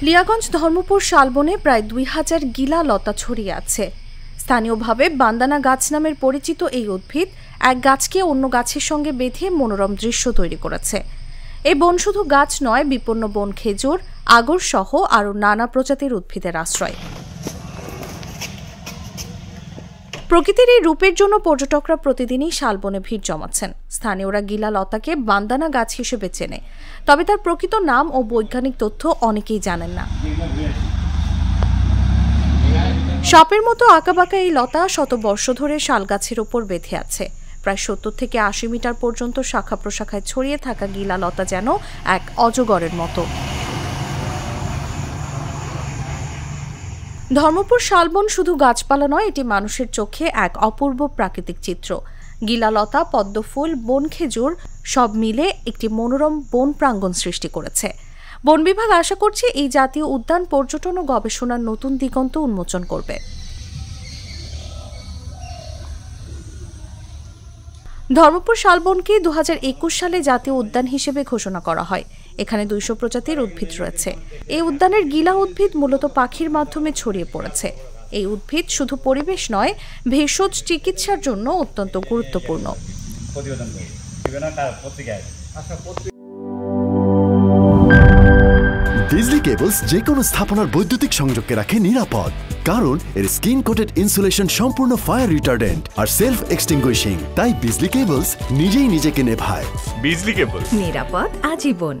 লিয়াগঞ্জ ধর্মপুর শালবনে প্রায় ২০০০ গিলা লতা ছড়িয়ে আছে। স্থানীয়ভাবে বান্দানা গাছ নামের পরিচিত এই উদ্ভিদ এক গাছকে অন্য গাছের সঙ্গে বেঁধে মনোরম দৃশ্য তৈরি করেছে। এই বন শুধু গাছ নয়, বিপন্ন বন খেজুর, আগর সহ আরও নানা প্রজাতির উদ্ভিদের আশ্রয়। প্রকৃতির এই রূপের জন্য পর্যটকরা প্রতিদিনই শালবনে ভিড় জমাচ্ছেন। স্থানীয়রা গিলা লতাকে বান্দানা গাছ হিসেবে চেনে, তবে তার প্রকৃত নাম ও বৈজ্ঞানিক তথ্য অনেকেই জানেন না। সাপের মতো আঁকাবাঁকা এই লতা শত বর্ষ ধরে শাল গাছের ওপর বেঁধে আছে। প্রায় ৭০ থেকে ৮০ মিটার পর্যন্ত শাখা প্রশাখায় ছড়িয়ে থাকা গিলা লতা যেন এক অজগরের মতো। ধর্মপুর শালবন শুধু গাছপালা নয়, এটি মানুষের চোখে এক অপূর্ব প্রাকৃতিক চিত্র। গিলালতা, পদ্মফুল, বন খেজুর সব মিলে একটি মনোরম বন প্রাঙ্গণ সৃষ্টি করেছে। বন বিভাগ আশা করছে এই জাতীয় উদ্যান পর্যটন ও গবেষণার নতুন দিগন্ত উন্মোচন করবে। ধর্মপুর শালবনকে ২০২১ সালে জাতীয় উদ্যান হিসেবে ঘোষণা করা হয়। এখানে ২০০ প্রজাতির উদ্ভিদ রয়েছে। এই উদ্যানের গিলা উদ্ভিদ মূলত পাখির মাধ্যমে ছড়িয়ে পড়েছে। এই উদ্ভিদ শুধু পরিবেশ নয়, ভেষজ চিকিৎসার জন্য অত্যন্ত গুরুত্বপূর্ণ। বিজলি কেবলস যে কোনো স্থাপনার বৈদ্যুতিক সংযোগকে রাখে নিরাপদ, কারণ এর স্কিন কোটেড ইনসুলেশন সম্পূর্ণ ফায়ার রিটার্ডেন্ট আর সেলফ এক্সটিংগুইশিং। তাই বিজলি কেবলস নিজেই নিজেকে নেভায়। বিজলি কেবল, নিরাপদ আজীবন।